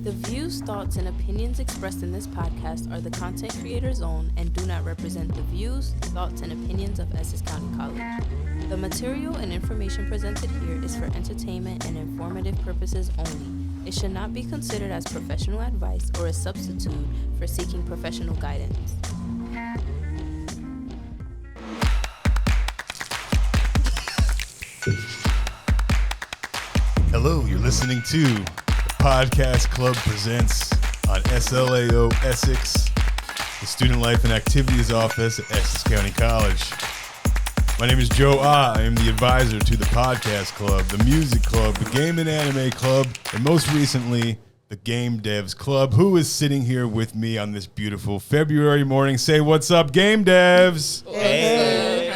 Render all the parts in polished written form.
The views, thoughts, and opinions expressed in this podcast are the content creator's own and do not represent the views, thoughts, and opinions of Essex County College. The material and information presented here is for entertainment and informative purposes only. It should not be considered as professional advice or a substitute for seeking professional guidance. Hello, you're listening to the Podcast Club Presents on SLAO Essex, the Student Life and Activities Office at Essex County College. My name is Joe Ott. I am the advisor to the Podcast Club, the Music Club, the Game and Anime Club, and most recently, the Game Devs Club. Who is sitting here with me on this beautiful February morning? Say what's up, Game Devs! Hey.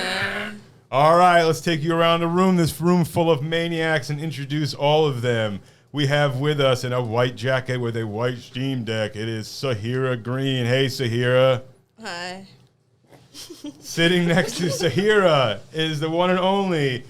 All right, let's take you around the room, this room full of maniacs, and introduce all of them. We have with us in a white jacket with a white Steam Deck, it is Sa-Hira Green. Hey, Sa-Hira. Hi. Sitting next to Sa-Hira is the one and only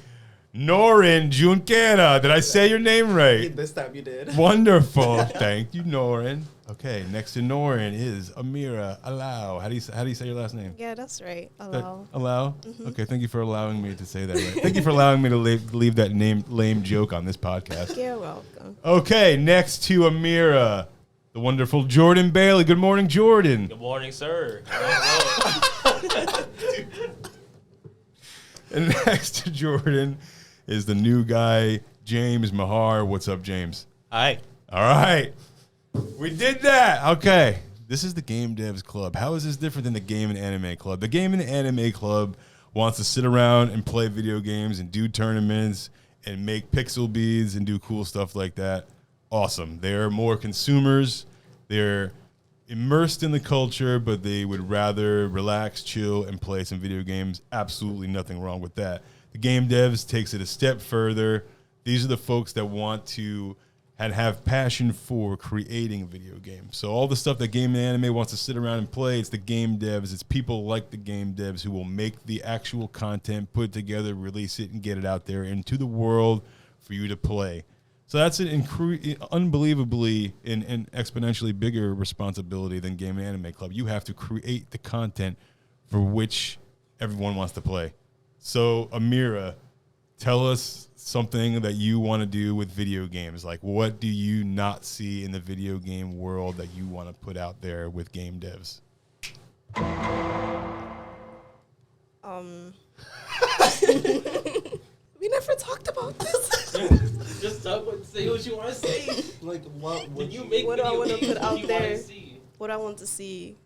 Noryn Junquera. Did I say your name right? This time you did. Wonderful. Thank you, Noryn. Okay, next to Noryn is Amira Alao. How do you say your last name? Yeah, that's right. Allow. Allow? Okay, thank you for allowing me to say that right. Thank you for allowing me to leave that lame joke on this podcast. You're welcome. Okay, next to Amira, the wonderful Jordan Bailey. Good morning, Jordan. Good morning, sir. And next to Jordan is the new guy, James Mahar. What's up, James? Hi. All right. We did that. Okay. This is the Game Devs Club. How is this different than the Game and Anime Club? The Game and Anime Club wants to sit around and play video games and do tournaments and make pixel beads and do cool stuff like that. Awesome. They're more consumers. They're immersed in the culture, but they would rather relax, chill, and play some video games. Absolutely nothing wrong with that. The Game Devs takes it a step further. These are the folks that want to and have passion for creating video games. So all the stuff that Game and Anime wants to sit around and play, it's the Game Devs. It's people like the Game Devs who will make the actual content, put it together, release it, and get it out there into the world for you to play. So that's an unbelievably and exponentially bigger responsibility than Game and Anime Club. You have to create the content for which everyone wants to play. So Amira, tell us something that you want to do with video games. Like, what do you not see in the video game world that you want to put out there with Game Devs? We never talked about this. Just say what you want to say. Like, what would you make? What do I want to put out there? See? What I want to see,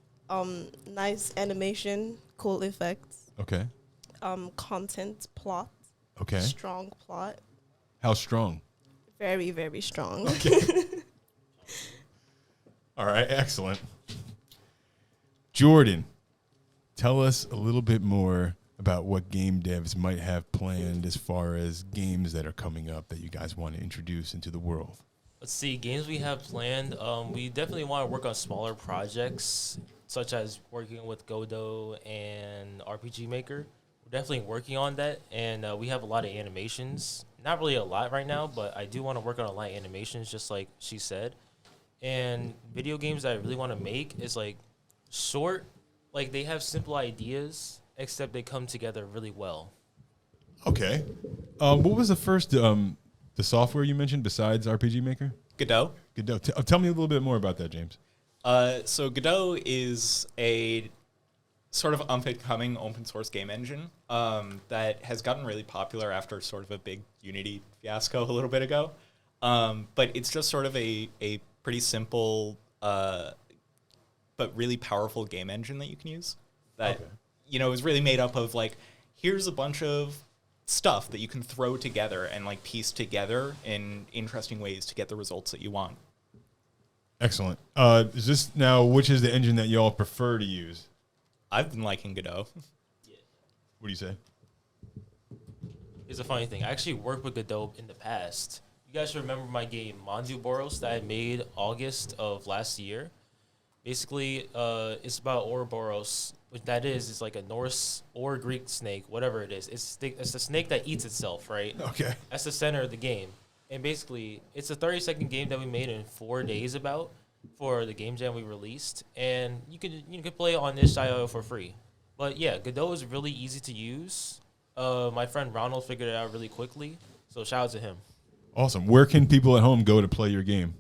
nice animation, cool effects, Okay. content, plot, Okay. strong plot, How strong? very, very strong. Okay. All right. Excellent. Jordan, tell us a little bit more about what Game Devs might have planned as far as games that are coming up that you guys want to introduce into the world. Let's see. Games we have planned. We definitely want to work on smaller projects, such as working with Godot and RPG Maker. We're definitely working on that, and we have a lot of animations. Not really a lot right now, but I do want to work on a lot of animations, just like she said. And video games that I really want to make is like short, like they have simple ideas, except they come together really well. Okay. What was the first the software you mentioned besides RPG Maker? Godot. Godot. Tell me a little bit more about that, James. So Godot is a sort of up-and-coming open source game engine that has gotten really popular after sort of a big Unity fiasco a little bit ago. But it's just sort of a pretty simple but really powerful game engine that you can use that, is really made up of like, here's a bunch of stuff that you can throw together and like piece together in interesting ways to get the results that you want. Excellent. Is this now, which is the engine that y'all prefer to use? I've been liking Godot. What do you say? Here's a funny thing. I actually worked with Godot in the past. You guys remember my game Mandu Boros that I made August of last year? Basically, it's about Ouroboros. What that is like a Norse or Greek snake, whatever it is. It's the snake that eats itself, right? Okay. That's the center of the game. And basically, it's a 30-second game that we made in 4 days for the game jam we released, and you could play it on itch.io for free. But yeah, Godot is really easy to use. My friend Ronald figured it out really quickly, so shout out to him. Awesome. Where can people at home go to play your game?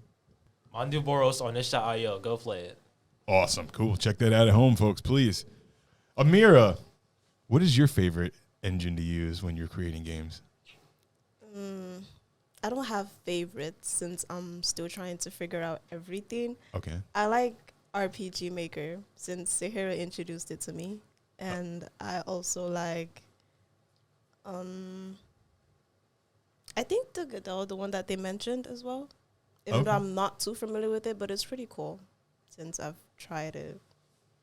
Mandu Boros on itch.io. Go play it. Awesome. Cool. Check that out at home, folks, please. Amira, what is your favorite engine to use when you're creating games? I don't have favorites since I'm still trying to figure out everything. Okay. I like RPG Maker since Sa-Hira introduced it to me. And I also like, I think the Godot, the one that they mentioned as well. Even though I'm not too familiar with it, but it's pretty cool since I've tried it.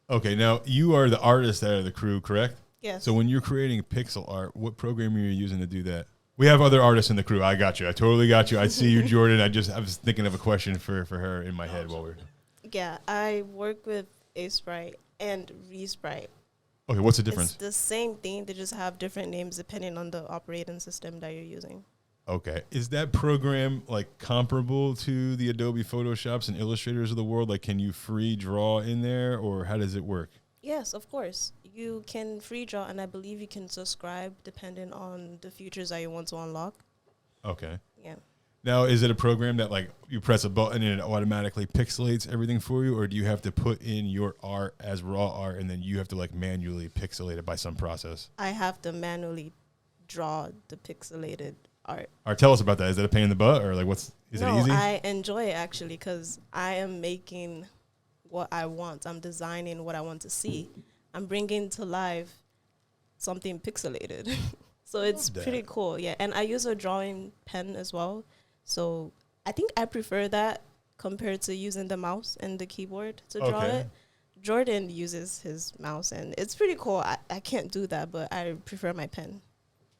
Okay, now you are the artist out of the crew, correct? Yes. So when you're creating pixel art, what program are you using to do that? We have other artists in the crew. I got you. I totally got you. I see you, Jordan. I was thinking of a question for her in my head while we're. Yeah, I work with Sprite and Resprite. Okay, what's the difference? It's the same thing. They just have different names depending on the operating system that you're using. Okay. Is that program like comparable to the Adobe Photoshops and Illustrators of the world? Like, can you free draw in there, or how does it work? Yes, of course. You can free draw, and I believe you can subscribe depending on the features that you want to unlock. Okay. Yeah. Now, is it a program that like you press a button and it automatically pixelates everything for you, or do you have to put in your art as raw art and then you have to like manually pixelate it by some process? I have to manually draw the pixelated art. All right, tell us about that. Is that a pain in the butt, or like is it easy? I enjoy it actually because I am making what I want. I'm designing what I want to see. I'm bringing to life something pixelated. So it's pretty cool. Yeah, and I use a drawing pen as well. So I think I prefer that compared to using the mouse and the keyboard to draw it. Jordan uses his mouse, and it's pretty cool. I can't do that, but I prefer my pen.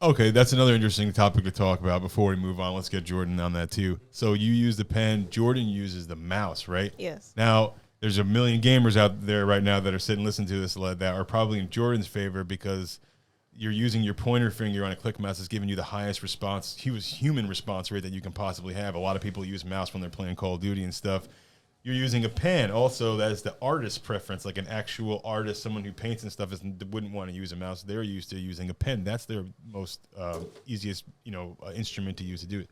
Okay, that's another interesting topic to talk about before we move on. Let's get Jordan on that too. So you use the pen, Jordan uses the mouse, right? Yes. Now, there's a million gamers out there right now that are sitting listening to this that are probably in Jordan's favor because you're using your pointer finger on a click mouse is giving you the highest human response rate that you can possibly have. A lot of people use mouse when they're playing Call of Duty and stuff. You're using a pen. Also, that is the artist's preference, like an actual artist, someone who paints and stuff wouldn't want to use a mouse. They're used to using a pen. That's their most easiest, instrument to use to do it.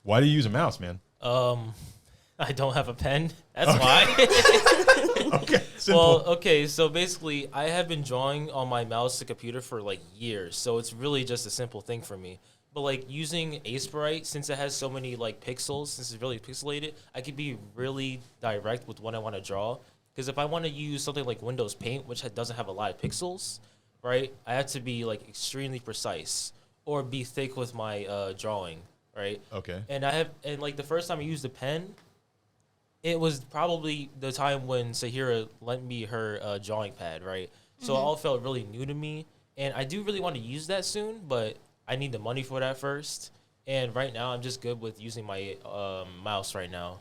Why do you use a mouse, man? I don't have a pen. That's why. Okay, simple. Well, okay, so basically, I have been drawing on my mouse to computer for like years, so it's really just a simple thing for me. But like using Sprite, since it has so many like pixels, since it's really pixelated, I can be really direct with what I want to draw. Because if I want to use something like Windows Paint, which doesn't have a lot of pixels, right, I have to be like extremely precise or be thick with my drawing, right? Okay. And like the first time I used the pen, it was probably the time when Sa-Hira lent me her drawing pad, right? So it all felt really new to me. And I do really want to use that soon, but I need the money for that first. And right now, I'm just good with using my mouse right now.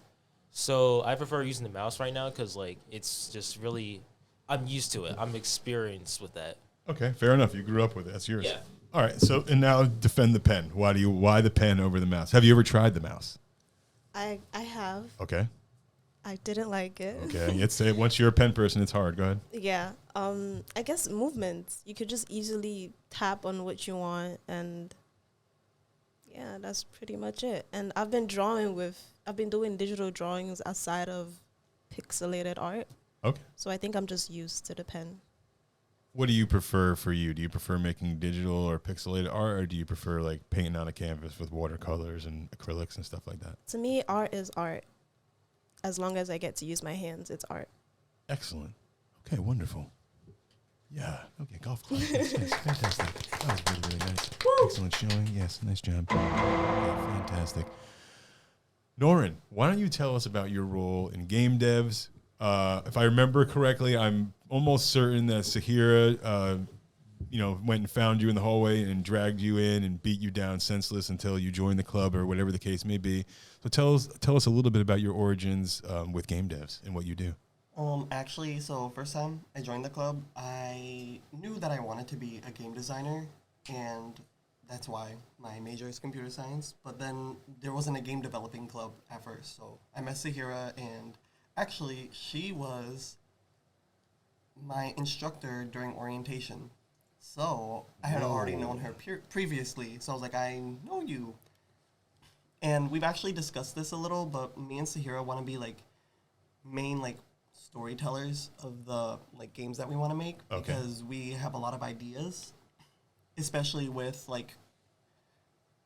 So I prefer using the mouse right now because, like, it's just really, I'm used to it. I'm experienced with that. Okay, fair enough. You grew up with it. That's yours. Yeah. All right, so, and now defend the pen. Why the pen over the mouse? Have you ever tried the mouse? I have. Okay. I didn't like it. Okay, once you're a pen person, it's hard. Go ahead. Yeah. I guess movements. You could just easily tap on what you want, and yeah, that's pretty much it. And I've been doing digital drawings outside of pixelated art. Okay. So I think I'm just used to the pen. What do you prefer for you? Do you prefer making digital or pixelated art, or do you prefer like painting on a canvas with watercolors and acrylics and stuff like that? To me, art is art. As long as I get to use my hands, it's art. Excellent. Okay, wonderful. Yeah. Okay, golf club. Nice, fantastic. That was really, really nice. Excellent showing. Yes, nice job. Okay, fantastic. Noryn, why don't you tell us about your role in game devs? If I remember correctly, I'm almost certain that Sa-Hira, went and found you in the hallway and dragged you in and beat you down senseless until you joined the club or whatever the case may be. So tell us a little bit about your origins with game devs and what you do. Actually, so first time I joined the club, I knew that I wanted to be a game designer, and that's why my major is computer science. But then there wasn't a game developing club at first, so I met Sa-Hira, and actually she was my instructor during orientation. So I had already known her previously, so I was like, I know you. And we've actually discussed this a little, but me and Sa-Hira want to be like main like storytellers of the like games that we want to make, because we have a lot of ideas, especially with like,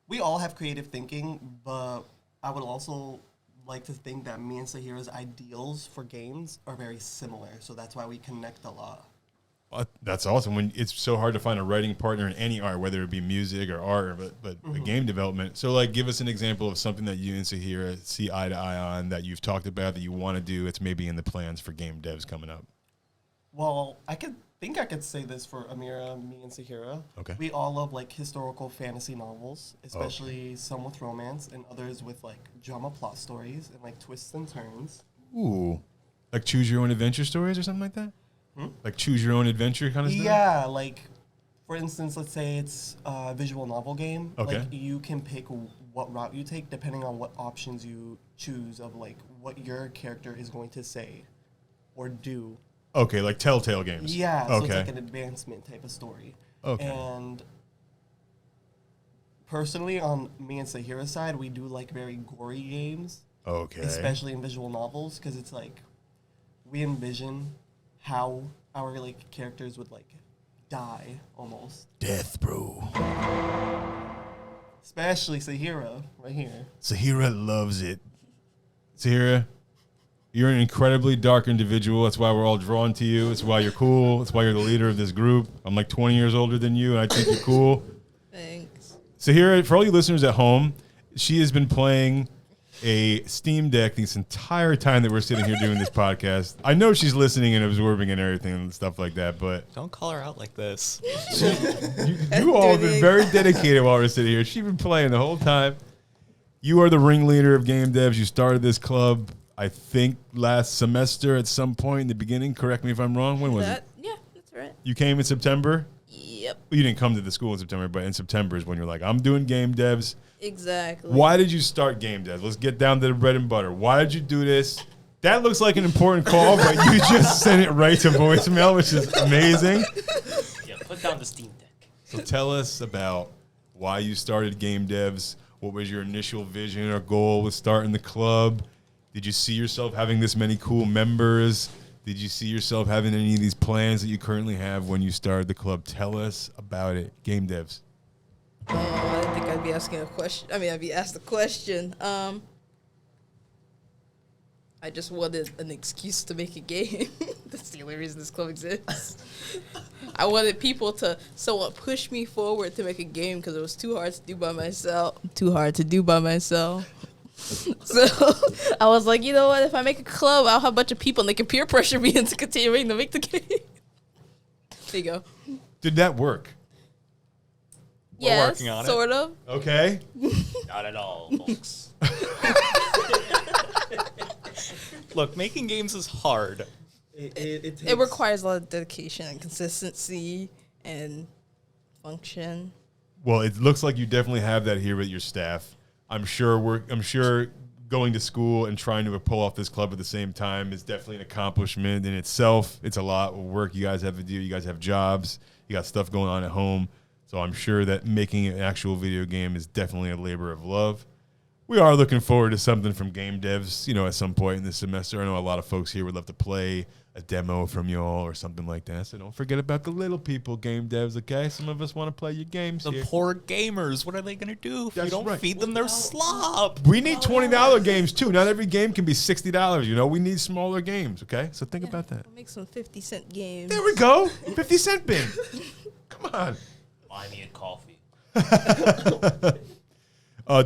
we all have creative thinking, but I would also like to think that me and Sa-Hira's ideals for games are very similar, so that's why we connect a lot. That's awesome. When it's so hard to find a writing partner in any art, whether it be music or art, but game development. So, like, give us an example of something that you and Sa-Hira see eye to eye on, that you've talked about, that you want to do. It's maybe in the plans for game devs coming up. Well, I could say this for Amira, me, and Sa-Hira. Okay. We all love like historical fantasy novels, especially some with romance and others with like drama plot stories and like twists and turns. Ooh, like choose your own adventure stories or something like that. Like choose your own adventure kind of stuff? Yeah, like, for instance, let's say it's a visual novel game. Okay. Like, you can pick what route you take depending on what options you choose of, like, what your character is going to say or do. Okay, like Telltale games. Yeah, so okay. it's like an advancement type of story. Okay. And personally, on me and Sa-Hira's side, we do, like, very gory games. Okay. Especially in visual novels, because it's, like, we envision how our like characters would like die almost. Death, bro. Especially Sa-Hira right here. Sa-Hira loves it. Sa-Hira, you're an incredibly dark individual. That's why we're all drawn to you. That's why you're cool. That's why you're the leader of this group. I'm like 20 years older than you, and I think you're cool. Thanks. Sa-Hira, for all you listeners at home, she has been playing a Steam Deck this entire time that we're sitting here doing this podcast. I know she's listening and absorbing and everything and stuff like that, but Don't call her out like this. you all have been very dedicated while we're sitting here. She's been playing the whole time. You are the ringleader of game devs. You started this club, I think, last semester at some point in the beginning. Correct me if I'm wrong. When was it? Yeah, that's right. You came in September? Yep. Well, you didn't come to the school in September, but in September is when you're like, I'm doing game devs. Exactly. Why did you start game devs? Let's get down to the bread and butter. Why did you do this? That looks like an important call, but you just sent it right to voicemail, which is amazing. Yeah, put down the Steam Deck. So tell us about why you started game devs. What was your initial vision or goal with starting the club? Did you see yourself having this many cool members? Did you see yourself having any of these plans that you currently have when you started the club? Tell us about it. Game devs. I didn't think I'd be asking a question. I mean, I'd be asked a question. I just wanted an excuse to make a game. That's the only reason this club exists. I wanted people to somewhat push me forward to make a game because it was too hard to do by myself. So I was like, you know what? If I make a club, I'll have a bunch of people and they can peer pressure me into continuing to make the game. There you go. Did that work? Yes, working on it. sort of. Okay. Not at all, folks. Look, making games is hard. It requires a lot of dedication and consistency and function. Well, it looks like you definitely have that here with your staff. I'm sure going to school and trying to pull off this club at the same time is definitely an accomplishment in itself. It's a lot of work you guys have to do. You guys have jobs. You got stuff going on at home. So I'm sure that making an actual video game is definitely a labor of love. We are looking forward to something from game devs, at some point in this semester. I know a lot of folks here would love to play a demo from y'all or something like that. So don't forget about the little people, game devs, okay? Some of us want to play your games The here. poor gamers, what are they going to do if you That's don't right. feed them their slop? We need $20 games, too. Not every game can be $60, We need smaller games, okay? So think about that. I'll make some 50-cent games. There we go. 50-cent bin. Come on. Buy me a coffee.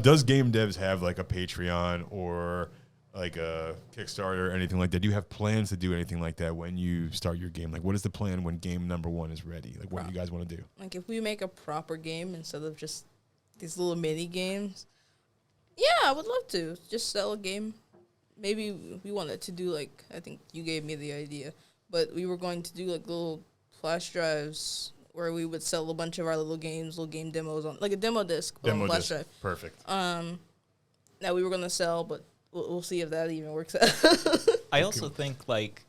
Does game devs have like a Patreon or like a Kickstarter or anything like that? Do you have plans to do anything like that when you start your game? Like, what is the plan when game number 1 is ready? Like, what do you guys want to do? Like, if we make a proper game instead of just these little mini games, yeah, I would love to just sell a game. Maybe we wanted to do like, I think you gave me the idea, but we were going to do like little flash drives where we would sell a bunch of our little games, little game demos on like a demo disc on Demo flash disc. drive. Perfect. That we were gonna sell, but we'll see if that even works out. I also think like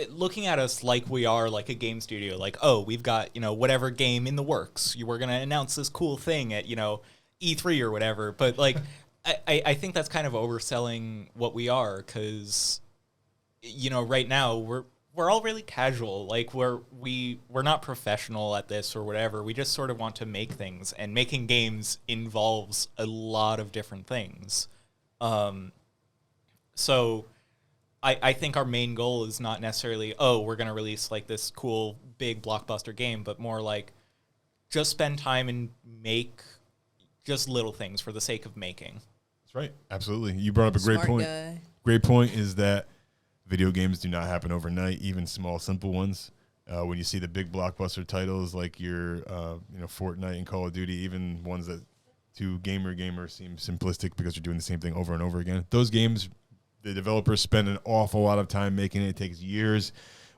looking at us like we are like a game studio, like, oh, we've got, whatever game in the works. You were going to announce this cool thing at, E3 or whatever. But like, I think that's kind of overselling what we are because, right now we're all really casual. Like we're not professional at this or whatever. We just sort of want to make things, and making games involves a lot of different things. So I think our main goal is not necessarily, oh, we're going to release like this cool big blockbuster game, but more like just spend time and make just little things for the sake of making. That's right. Absolutely. You brought up a great Smart point. guy. Great point is that video games do not happen overnight, even small, simple ones. When you see the big blockbuster titles like your Fortnite and Call of Duty, even ones that to gamers seem simplistic because you're doing the same thing over and over again. Those games, the developers spend an awful lot of time making it. It takes years.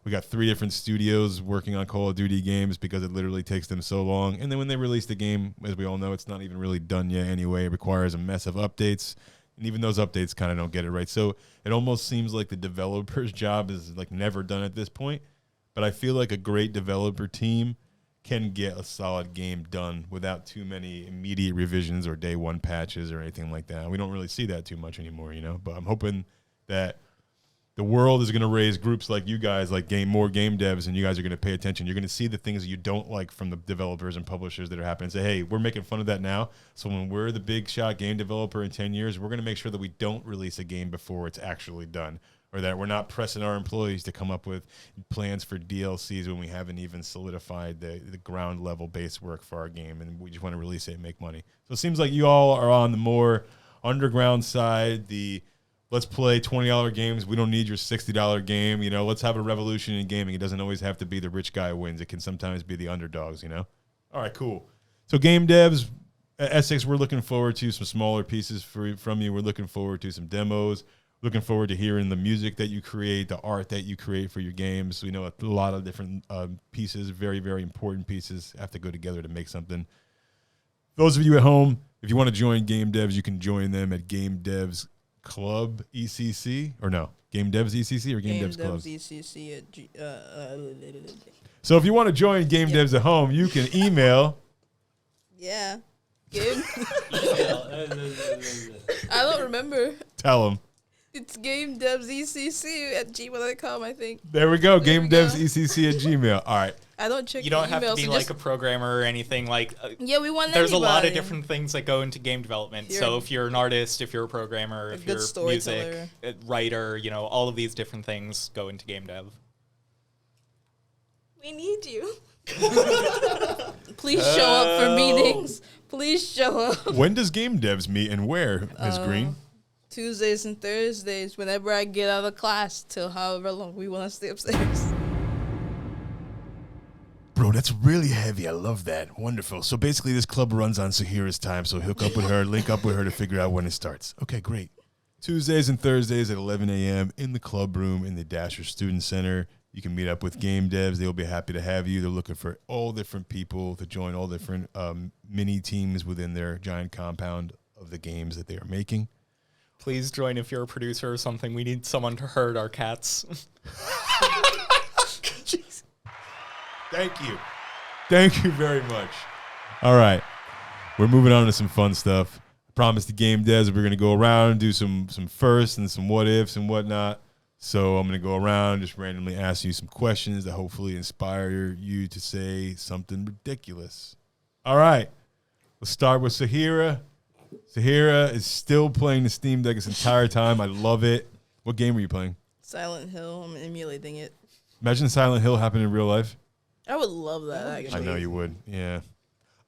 We got 3 different studios working on Call of Duty games because it literally takes them so long. And then when they release the game, as we all know, it's not even really done yet anyway. It requires a mess of updates. And even those updates kind of don't get it right. So it almost seems like the developer's job is like never done at this point. But I feel like a great developer team can get a solid game done without too many immediate revisions or day one patches or anything like that. We don't really see that too much anymore, But I'm hoping that the world is going to raise groups like you guys, like more game devs, and you guys are going to pay attention. You're going to see the things that you don't like from the developers and publishers that are happening. Say, hey, we're making fun of that now. So when we're the big shot game developer in 10 years, we're going to make sure that we don't release a game before it's actually done, or that we're not pressing our employees to come up with plans for DLCs when we haven't even solidified the ground level base work for our game, and we just want to release it and make money. So it seems like you all are on the more underground side, the let's play $20 games. We don't need your $60 game. Let's have a revolution in gaming. It doesn't always have to be the rich guy who wins. It can sometimes be the underdogs, All right, cool. So game devs, at Essex, we're looking forward to some smaller pieces from you. We're looking forward to some demos. Looking forward to hearing the music that you create, the art that you create for your games. We know a lot of different pieces, very, very important pieces, have to go together to make something. Those of you at home, if you want to join Game Devs, you can join them at Game Devs Club ECC, or no, Game Devs ECC or Game Devs Club? ECC at So if you want to join Game Devs at home, you can email. Yeah. Game. I don't remember. Tell them. It's gamedevsecc@gmail.com, I think. There we go. There we Game Devs ECC at Gmail. All right. I don't check You don't the have to emails, be so like just- a programmer or anything. Like Yeah, we want there's a lot of anybody. different things that go into game development. You're So if you're an artist, if you're a programmer, a if good you're storyteller. music writer, all of these different things go into game dev. We need you. Please show up for meetings. Please show up. When does Game Devs meet and where, Ms. Green? Tuesdays and Thursdays, whenever I get out of class, till however long we want to stay upstairs. Bro, that's really heavy. I love that. Wonderful. So basically, this club runs on Sa-Hira's time, so hook up with her, link up with her to figure out when it starts. Okay, great. Tuesdays and Thursdays at 11 a.m. in the club room in the Dasher Student Center. You can meet up with Game Devs. They'll be happy to have you. They're looking for all different people to join all different mini teams within their giant compound of the games that they are making. Please join if you're a producer or something. We need someone to herd our cats. Jeez. Thank you. Thank you very much. All right. We're moving on to some fun stuff. I promised the Game Devs that we're going to go around and do some firsts and some what ifs and whatnot. So I'm going to go around and just randomly ask you some questions that hopefully inspire you to say something ridiculous. All right. Let's start with Sa-Hira. Sa-Hira is still playing the Steam Deck this entire time. I love it. What game were you playing? Silent Hill. I'm emulating it. Imagine Silent Hill happening in real life. I would love that, actually. I know you would. Yeah.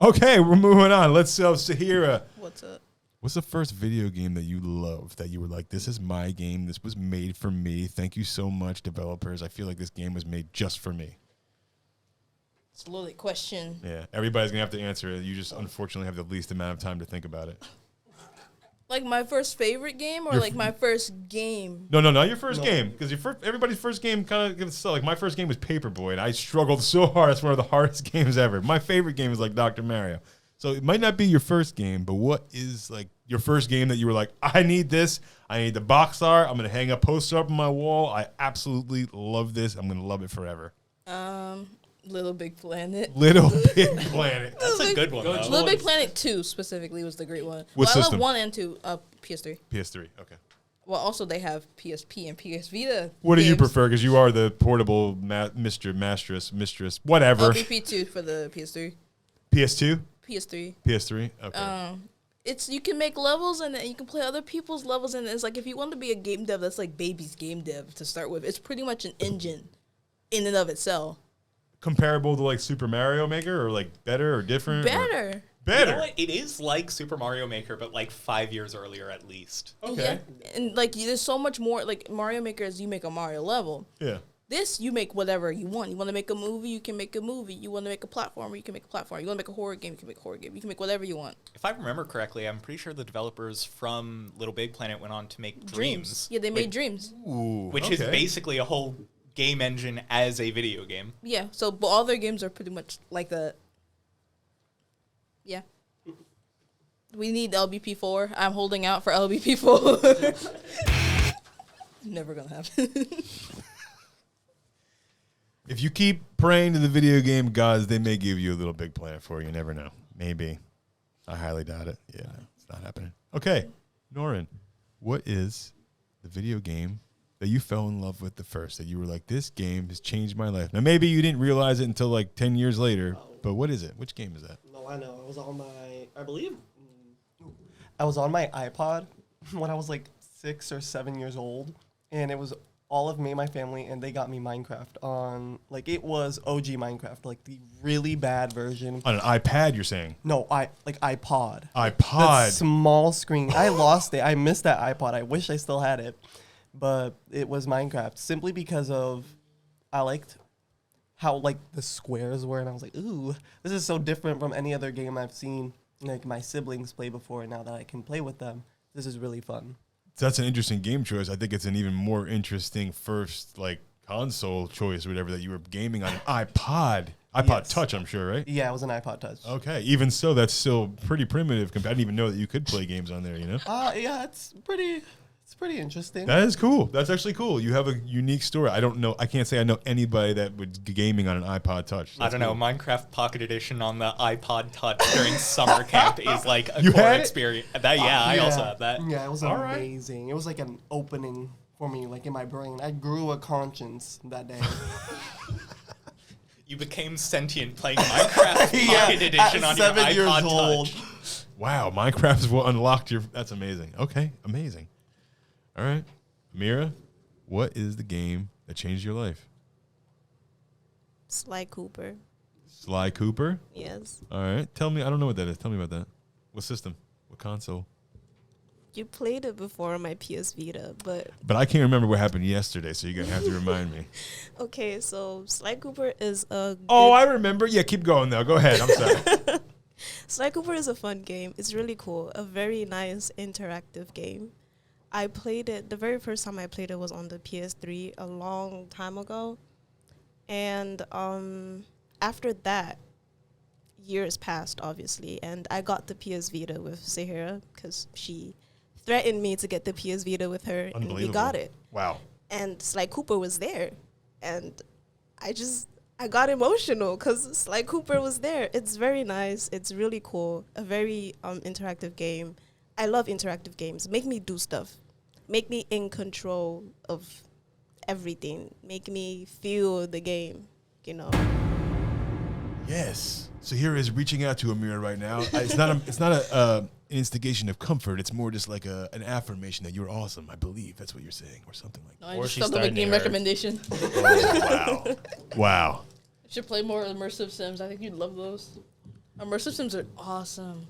Okay, we're moving on. Let's Sa-Hira. What's up? What's the first video game that you loved that you were like, this is my game. This was made for me. Thank you so much, developers. I feel like this game was made just for me. It's a loaded question. Yeah. Everybody's going to have to answer it. You just unfortunately have the least amount of time to think about it. Like my first favorite game, or Your like my first game? No, not your first game, because everybody's first game kind of gets so. Like my first game was Paperboy, and I struggled so hard. It's one of the hardest games ever. My favorite game is like Dr. Mario. So it might not be your first game, but what is like your first game that you were like, I need this. I need the box art. I'm gonna hang a poster up on my wall. I absolutely love this. I'm gonna love it forever. Little Big Planet. Little Big Planet. That's a good one, though. Little Big Planet 2 specifically was the great one. What I system? love 1 and 2. PS3. PS3. Okay. Well, also they have PSP and PS Vita. What do you games. prefer? Because you are the portable mistress, whatever. LBP2 for the PS3. PS2, PS3. PS3. Okay. It's you can make levels and then you can play other people's levels, and it's like if you want to be a game dev, that's like baby's game dev to start with. It's pretty much an engine in and of itself. Comparable to like Super Mario Maker, or like better or different? Better. You know what? It is like Super Mario Maker, but like 5 years earlier at least. Okay. Yeah. And like there's so much more. Like Mario Maker is you make a Mario level. Yeah. This, you make whatever you want. You want to make a movie, you can make a movie. You want to make a platformer, you can make a platform. You want to make a horror game, you can make a horror game. You can make whatever you want. If I remember correctly, I'm pretty sure the developers from Little Big Planet went on to make Dreams. Yeah, they made Dreams. Ooh, Which is basically a whole game engine as a video game. Yeah, so but all their games are pretty much like that. Yeah. We need LBP4. I'm holding out for LBP4. Never gonna happen. If you keep praying to the video game gods, they may give you a Little Big Planet for you. You never know. Maybe. I highly doubt it. Yeah, no, it's not happening. Okay, Noryn, what is the video game that you fell in love with the first, that you were like, this game has changed my life? Now, maybe you didn't realize it until like 10 years later, but what is it? Which game is that? No, I know. I was on I was on my iPod when I was like 6 or 7 years old, and it was all of me and my family, and they got me Minecraft on, like, it was OG Minecraft, like the really bad version. On an iPad, you're saying? No, iPod. iPod. That small screen. I lost it. I missed that iPod. I wish I still had it. But it was Minecraft simply because of I liked how like the squares were, and I was like, ooh, this is so different from any other game I've seen like my siblings play before, and now that I can play with them, this is really fun. That's an interesting game choice. I think it's an even more interesting first like console choice or whatever, that you were gaming on an iPod. Yes. Touch, I'm sure, right? Yeah, it was an iPod Touch. Okay. Even so, that's still pretty primitive. I didn't even know that you could play games on there, you know? Yeah, it's pretty interesting. That is cool. That's actually cool. You have a unique story. I don't know. I can't say I know anybody that would gaming on an iPod Touch. I don't know. Minecraft Pocket Edition on the iPod Touch during summer camp is like a You core had it? experience. I also have that. Yeah, it was All right. amazing. It was like an opening for me, like in my brain. I grew a conscience that day. You became sentient playing Minecraft Pocket Edition on your 7 years iPod old. Touch. Wow, Minecraft is what unlocked your. That's amazing. Okay, amazing. All right, Amira, what is the game that changed your life? Sly Cooper. Sly Cooper. Yes. All right, tell me. I don't know what that is. Tell me about that. What system? What console? You played it before on my PS Vita, but But I can't remember what happened yesterday, so you're gonna have to remind me. okay, so Sly Cooper is a Oh, I remember. Yeah, keep going though. Go ahead. I'm sorry. Sly Cooper is a fun game. It's really cool. A very nice interactive game. I played it, the very first time I played it was on the PS3 a long time ago. And after that, years passed, obviously, and I got the PS Vita with Sa-Hira because she threatened me to get the PS Vita with her, and we got it. Wow. And Sly Cooper was there, and I got emotional because Sly Cooper was there. It's very nice. It's really cool. A very interactive game. I love interactive games. Make me do stuff. Make me in control of everything. Make me feel the game, you know. Yes. So here is reaching out to Amira right now. It's not an instigation of comfort. It's more just like an affirmation that you're awesome. I believe that's what you're saying, or something like that. I Or just she's thought of a starting to game hurt. recommendation. Oh, wow. Wow. You should play more immersive sims. I think you'd love those. Immersive sims are awesome.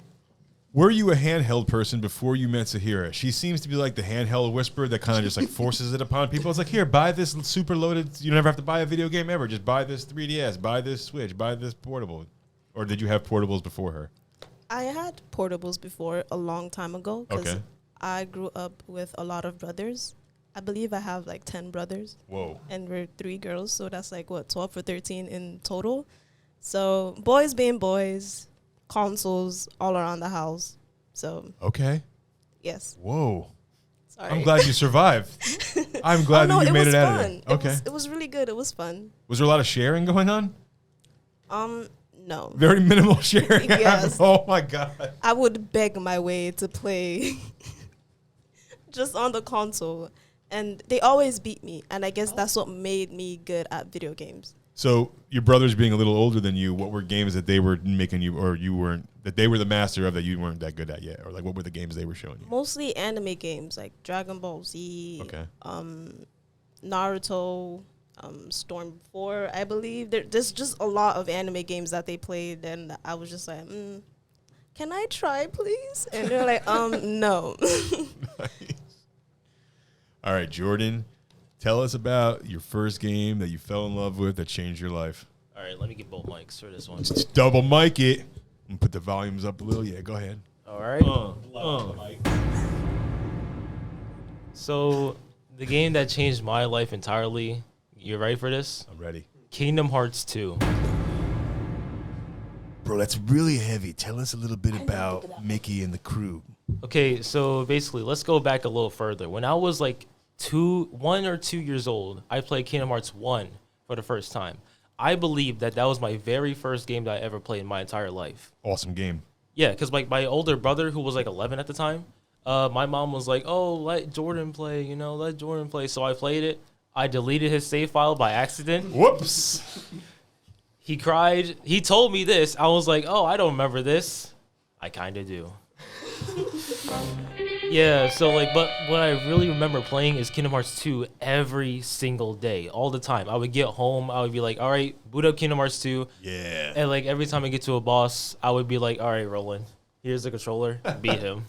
Were you a handheld person before you met Sa-Hira? She seems to be like the handheld whisperer that kind of just like forces it upon people. It's like, here, buy this super loaded. You never have to buy a video game ever. Just buy this 3DS, buy this Switch, buy this portable. Or did you have portables before her? I had portables before a long time ago because Okay. I grew up with a lot of brothers. I believe I have like 10 brothers. Whoa. And we're 3 girls, so that's like, 12 or 13 in total. So boys being boys, consoles all around the house. So, Okay. yes. Whoa. Sorry. I'm glad you survived. I'm glad that you made it out of fun. it. Okay. It was really good. It was fun. Was there a lot of sharing going on? No. Very minimal sharing. Yes. Oh my God. I would beg my way to play just on the console. And they always beat me. And I guess that's what made me good at video games. So your brothers being a little older than you, what were games that they were making you, or you weren't, that they were the master of that you weren't that good at yet? Or like what were the games they were showing you? Mostly anime games like Dragon Ball Z, Okay. Naruto, Storm 4, I believe. There's just a lot of anime games that they played, and I was just like, can I try, please? And they're like, no. Nice. All right, Jordan, tell us about your first game that you fell in love with that changed your life. All right, let me get both mics for this one. Just double mic it and put the volumes up a little. Yeah, go ahead. All right. So the game that changed my life entirely, you ready for this? I'm ready. Kingdom Hearts 2. Bro, that's really heavy. Tell us a little bit about Mickey and the crew. Okay, so basically, let's go back a little further. When I was like 1 or 2 years old, I played Kingdom Hearts 1 for the first time. I believe that was my very first game that I ever played in my entire life. Awesome game. Yeah, because like my older brother, who was like 11 at the time, my mom was like, "Oh, let Jordan play, let Jordan play." So I played it. I deleted his save file by accident. Whoops. He cried. He told me this. I was like, "Oh, I don't remember this." I kind of do. Yeah, so like, but what I really remember playing is Kingdom Hearts 2 every single day, all the time. I would get home, I would be like, all right, boot up Kingdom Hearts 2. Yeah. And like every time I get to a boss, I would be like, all right, Roland, here's the controller, beat him.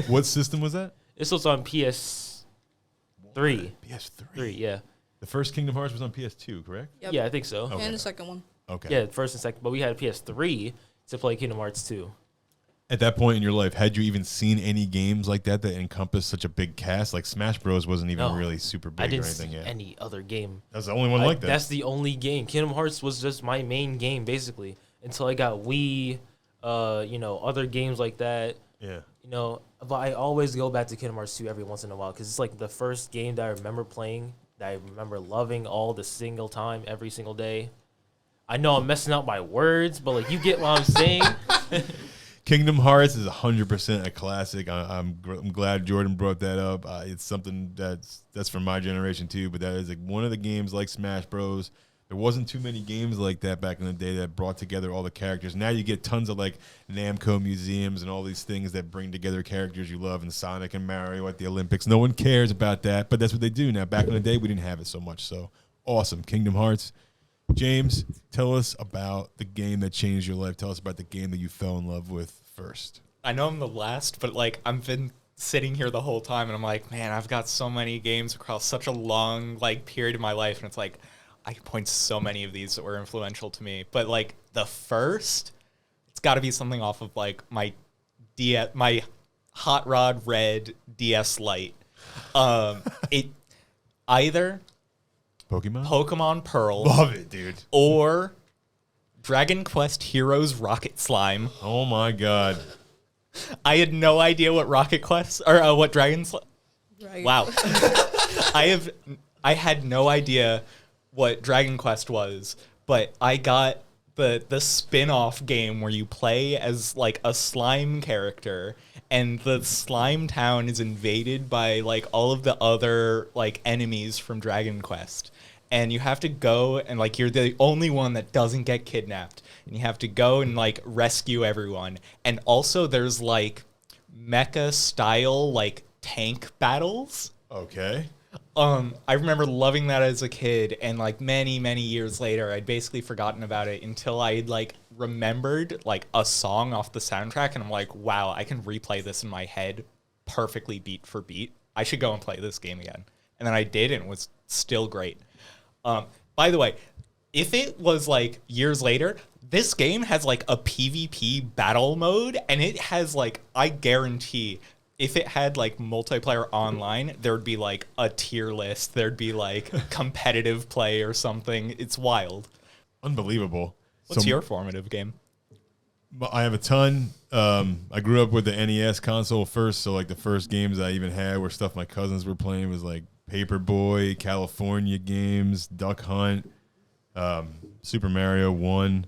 What system was that? This was on PS3. PS3. Yeah. The first Kingdom Hearts was on PS2, correct? Yep. Yeah, I think so. Okay. And the second one. Okay. Yeah, first and second, but we had a PS3 to play Kingdom Hearts 2. At that point in your life, had you even seen any games like that encompassed such a big cast? Like Smash Bros. Wasn't even No, really super big I didn't or anything see yet. any other game. That was the only one like that. That's the only game. Kingdom Hearts was just my main game, basically, until I got Wii, other games like that. Yeah. But I always go back to Kingdom Hearts 2 every once in a while because it's like the first game that I remember playing, that I remember loving all the single time, every single day. I know I'm messing up my words, but like you get what I'm saying. Kingdom Hearts is 100% a classic. I'm glad Jordan brought that up. It's something that's from my generation too, but that is like one of the games like Smash Bros. There wasn't too many games like that back in the day that brought together all the characters. Now you get tons of like Namco museums and all these things that bring together characters you love, and Sonic and Mario at the Olympics. No one cares about that, but that's what they do now. Back in the day, we didn't have it so much. So awesome. Kingdom Hearts. James, tell us about the game that changed your life. Tell us about the game that you fell in love with first. I know I'm the last, but like I've been sitting here the whole time and I'm like, man, I've got so many games across such a long like period of my life, and it's like I can point to so many of these that were influential to me. But like the first, it's got to be something off of like my Hot Rod Red DS Lite. It either Pokemon Pearl. Love it, dude. Or Dragon Quest Heroes Rocket Slime. Oh my God. I had no idea what Rocket Quest or what Dragon Slime. Right. Wow. I had no idea what Dragon Quest was, but I got the spin-off game where you play as like a slime character, and the slime town is invaded by like all of the other like enemies from Dragon Quest. And you have to go and like you're the only one that doesn't get kidnapped, and you have to go and like rescue everyone. And also there's like mecha style like tank battles. Okay. I remember loving that as a kid, and like many years later I'd basically forgotten about it until I like remembered like a song off the soundtrack, and I'm like, wow, I can replay this in my head perfectly beat for beat. I should go and play this game again. And then I did, and it was still great. By the way, if it was like years later, this game has like a PvP battle mode, and it has like, I guarantee if it had like multiplayer online, there would be like a tier list. There'd be like competitive play or something. It's wild. Unbelievable. What's your formative game? I have a ton. I grew up with the NES console first, so like the first games I even had were stuff my cousins were playing was like Paperboy, California games, Duck Hunt, Super Mario 1,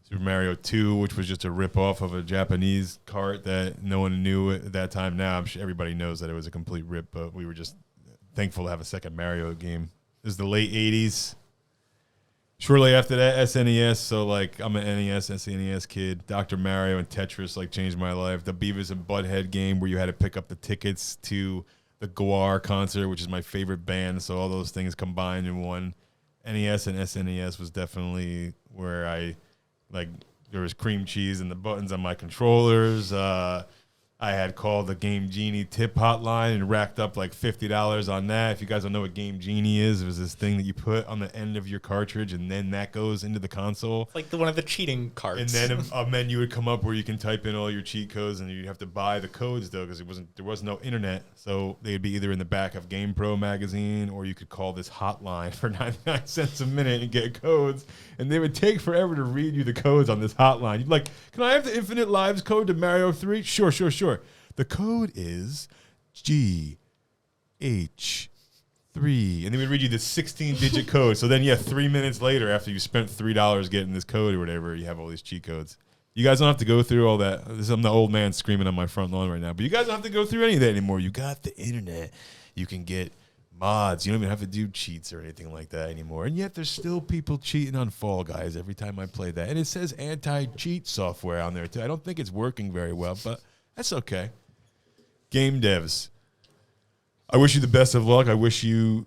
Super Mario 2, which was just a rip-off of a Japanese cart that no one knew at that time. Now I'm sure everybody knows that it was a complete rip, but we were just thankful to have a second Mario game. It was the late 80s. Shortly after that, SNES, so like I'm an NES, SNES kid. Dr. Mario and Tetris like changed my life. The Beavis and Butthead game where you had to pick up the tickets to the Guar concert, which is my favorite band. So all those things combined in one. NES and SNES was definitely where I like. There was cream cheese in the buttons on my controllers. I had called the Game Genie tip hotline and racked up like $50 on that. If you guys don't know what Game Genie is, it was this thing that you put on the end of your cartridge and then that goes into the console. It's like one of the cheating cards. And then a menu would come up where you can type in all your cheat codes, and you'd have to buy the codes though because there was no internet. So they'd be either in the back of Game Pro magazine or you could call this hotline for 99 cents a minute and get codes. And they would take forever to read you the codes on this hotline. You'd like, can I have the Infinite Lives code to Mario 3? Sure. The code is GH3. And they would read you the 16-digit code. So then, 3 minutes later, after you spent $3 getting this code or whatever, you have all these cheat codes. You guys don't have to go through all that. I'm the old man screaming on my front lawn right now. But you guys don't have to go through any of that anymore. You got the internet. You can get mods. You don't even have to do cheats or anything like that anymore. And yet there's still people cheating on Fall Guys every time I play that. And it says anti-cheat software on there, too. I don't think it's working very well, but that's okay. Game devs, I wish you the best of luck. I wish you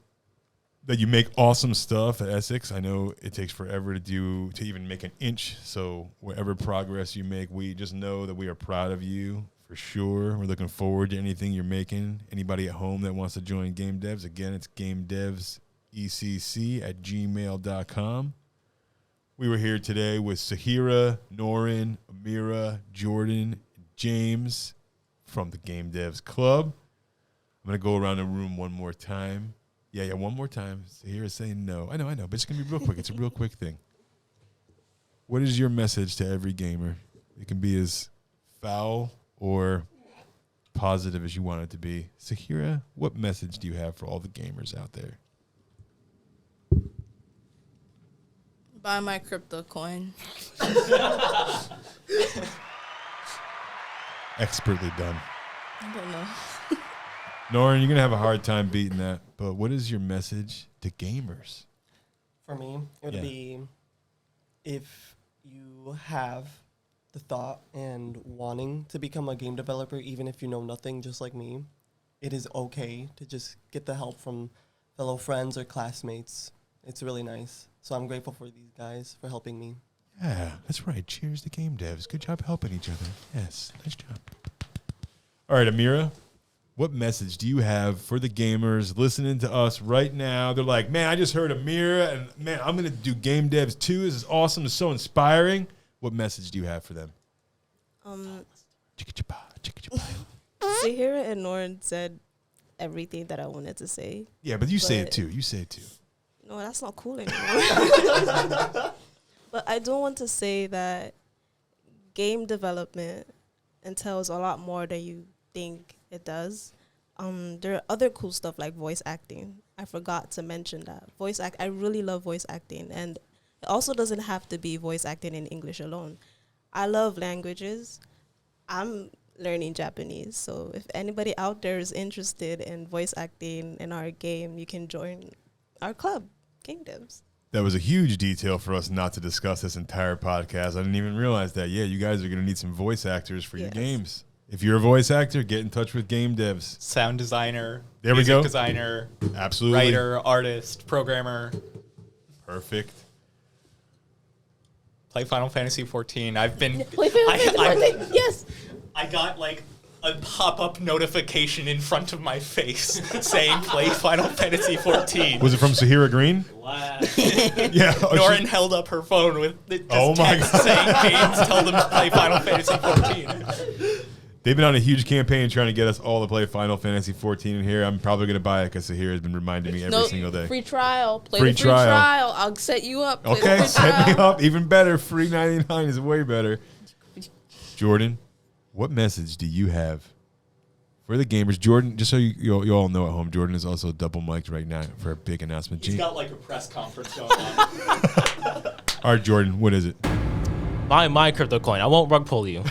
that you make awesome stuff at Essex. I know it takes forever to even make an inch. So whatever progress you make, we just know that we are proud of you for sure. We're looking forward to anything you're making. Anybody at home that wants to join Game Devs, again, it's gamedevsecc@gmail.com. We were here today with Sa-Hira, Noryn, Amira, Jordan, James from the Game Devs Club. I'm going to go around the room one more time. Yeah, one more time. Sa-Hira's saying no. I know, but it's going to be real quick. It's a real quick thing. What is your message to every gamer? It can be as foul or positive as you want it to be. Sa-Hira, what message do you have for all the gamers out there? Buy my crypto coin. Expertly done. I don't know. Noryn, you're going to have a hard time beating that, but what is your message to gamers? For me, it would be if you have the thought and wanting to become a game developer, even if you know nothing, just like me, it is okay to just get the help from fellow friends or classmates. It's really nice. So I'm grateful for these guys for helping me. Yeah, that's right. Cheers to game devs. Good job helping each other. Yes, nice job. All right, Amira, what message do you have for the gamers listening to us right now? They're like, man, I just heard Amira, and man, I'm going to do Game Devs too. This is awesome. It's so inspiring. What message do you have for them? Sa-Hira and Noryn said everything that I wanted to say. Yeah, but you say it too. You say it too. No, that's not cool anymore. But I do want to say that game development entails a lot more than you think it does. There are other cool stuff like voice acting. I forgot to mention that. I really love voice acting, and it also doesn't have to be voice acting in English alone. I love languages. I'm learning Japanese, so if anybody out there is interested in voice acting in our game, you can join our club, Game Devs. That was a huge detail for us not to discuss this entire podcast. I didn't even realize that. Yeah, you guys are going to need some voice actors for your games. If you're a voice actor, get in touch with Game Devs. Sound designer. There we go. Music designer. Absolutely. Writer, artist, programmer. Perfect. Play Final Fantasy 14. I've been... Play Final Fantasy 14, yes! I got like a pop-up notification in front of my face saying play Final Fantasy 14. Was it from Sa-Hira Green? Yeah. Noryn held up her phone with just text saying James, tell them to play Final Fantasy 14. They've been on a huge campaign trying to get us all to play Final Fantasy 14 in here. I'm probably going to buy it because Sa-Hira has been reminding me every single day. Free trial. Play Free the free trial. trial. I'll set you up. Play the Okay, free set me trial. up. Even better. Free 99 is way better. Jordan, what message do you have for the gamers? Jordan, just so you all know at home, Jordan is also double mic'd right now for a big announcement. He's got like a press conference going on. All right, Jordan, what is it? Buy my crypto coin. I won't rug pull you.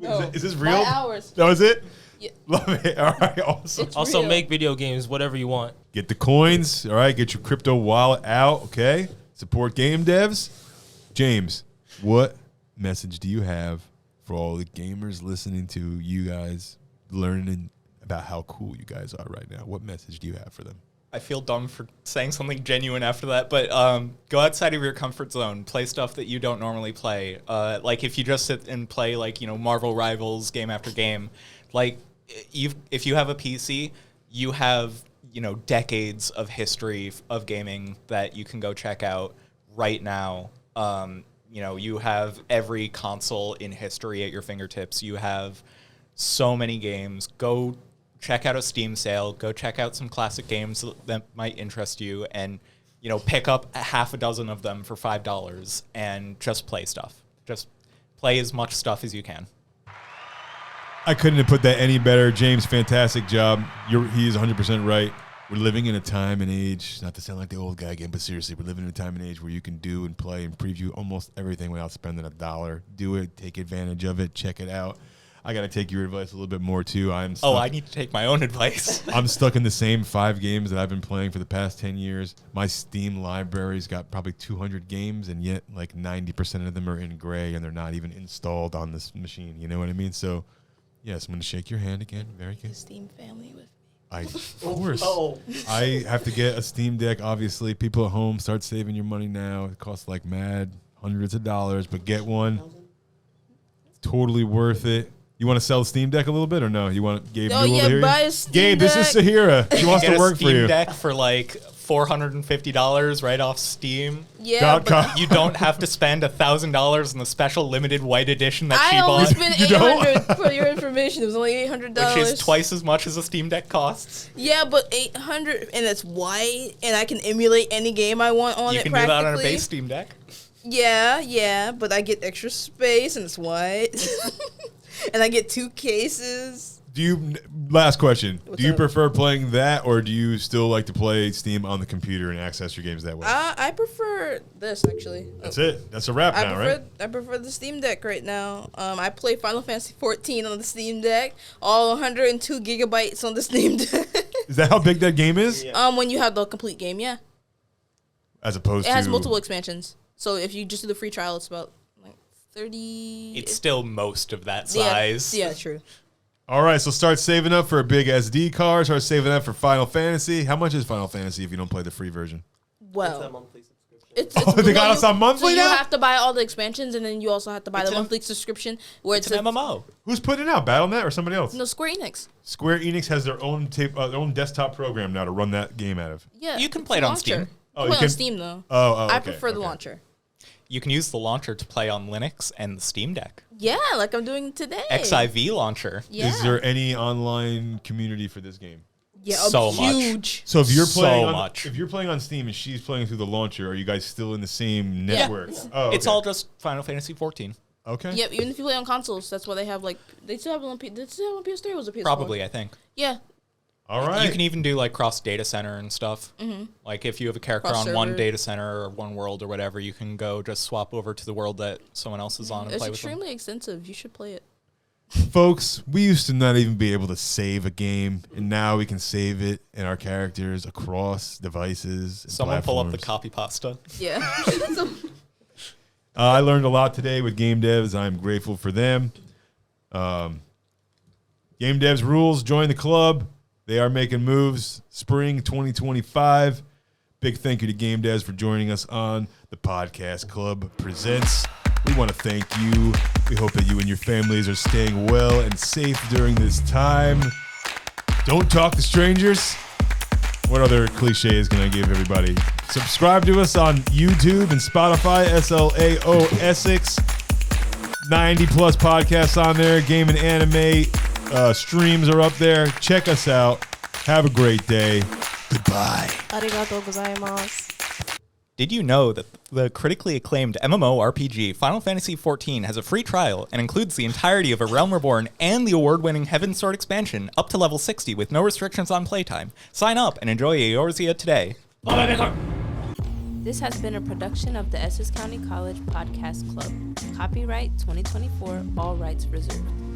No. Is this real? Buy ours. That was it? Yeah. Love it. All right, awesome. It's Also, real. make video games, whatever you want. Get the coins. All right, get your crypto wallet out. Okay, support game devs. James, what message do you have for all the gamers listening to you guys, learning about how cool you guys are right now? What message do you have for them? I feel dumb for saying something genuine after that, but go outside of your comfort zone. Play stuff that you don't normally play. Like if you just sit and play like, Marvel Rivals game after game, like if you have a PC, you have, decades of history of gaming that you can go check out right now. You have every console in history at your fingertips. You have so many games. Go check out a Steam sale. Go check out some classic games that might interest you, and pick up a half a dozen of them for $5 and just play stuff. Just play as much stuff as you can. I couldn't have put that any better. James, fantastic job. He is 100% right. We're living in a time and age, not to sound like the old guy again, but seriously, we're living in a time and age where you can do and play and preview almost everything without spending $1. Do it, take advantage of it, check it out. I got to take your advice a little bit more, too. I need to take my own advice. I'm stuck in the same 5 games that I've been playing for the past 10 years. My Steam library's got probably 200 games, and yet like 90% of them are in gray, and they're not even installed on this machine. You know what I mean? So, yes, I'm going to shake your hand again. Very good. Steam family with me. Of course. I have to get a Steam Deck, obviously. People at home, start saving your money now. It costs like mad, hundreds of dollars, but get one. It's totally worth it. You want to sell Steam Deck a little bit or no? You want Gabe Newell to hear buy you? a Steam Gabe, this is Deck. Sa-Hira. She wants Get to work a for Steam you. Deck for like $450 right off Steam. Yeah, but You don't have to spend $1,000 on the special limited white edition that I she only bought, spent You don't? $800 for your information. It was only $800. which is twice as much as a Steam Deck costs. Yeah, but $800 and it's white, and I can emulate any game I want on You it. can do that on a practically. base Steam Deck. Yeah, but I get extra space and it's white, and I get 2 cases. Last question. What's Do you up? prefer playing that, or do you still like to play Steam on the computer and access your games that way? I prefer this actually. That's it. That's a wrap now, right? I prefer the Steam Deck right now. I play Final Fantasy 14 on the Steam Deck, all 102 gigabytes on the Steam Deck. Is that how big that game is? Yeah. When you have the complete game, yeah. As opposed It to... has multiple expansions. So if you just do the free trial, it's about like 30. It's still most of that size. Yeah, true. All right, so start saving up for a big SD card. Start saving up for Final Fantasy. How much is Final Fantasy if you don't play the free version? Well, monthly subscription. it's they got us on monthly so now? you have to buy all the expansions, and then you also have to buy It's the an- monthly subscription where It's an MMO. Who's putting it out? Battle.net or somebody else? No, Square Enix. Square Enix has their own their own desktop program now to run that game out of. Yeah, You can it's play a it on launcher. Steam. You Oh, can you play it can- on Steam though. I I prefer the launcher. You can use the launcher to play on Linux and the Steam Deck. Yeah, like I'm doing today. XIV launcher. Yeah. Is there any online community for this game? Yeah, so much. huge. So if you're So playing much. if you're playing on Steam and she's playing through the launcher, are you guys still in the same network? Oh, It's okay. all just Final Fantasy 14. okay. Yep, even if you play on consoles, that's why they have like they still have it on PS3 or was it PS4? Probably, I think. Yeah. All right. You can even do like cross data center and stuff. Mm-hmm. Like if you have a character Cross on one server. data center or one world or whatever, you can go just swap over to the world that someone else is on and It's play with them. extremely extensive. You should play it. Folks, we used to not even be able to save a game, and now we can save it and our characters across devices. And Someone pull up the platforms. copy pasta. Yeah. So- I learned a lot today with game devs. I'm grateful for them. Game devs rules. Join the club. They are making moves. Spring 2025. Big thank you to game devs for joining us on the Podcast Club Presents. We want to thank you. We hope that you and your families are staying well and safe during this time. Don't talk to strangers. What other cliches can I give everybody? Subscribe to us on YouTube and Spotify, SLAOESSEX. 90 plus podcasts on there. Game and anime streams are up there. Check us out. Have a great day. Goodbye. Arigatou gozaimasu. Did you know that the critically acclaimed MMORPG Final Fantasy XIV has a free trial and includes the entirety of A Realm Reborn and the award-winning Heaven's Sword expansion up to level 60 with no restrictions on playtime? Sign up and enjoy Eorzea today. This has been a production of the Essex County College Podcast Club. Copyright 2024, all rights reserved.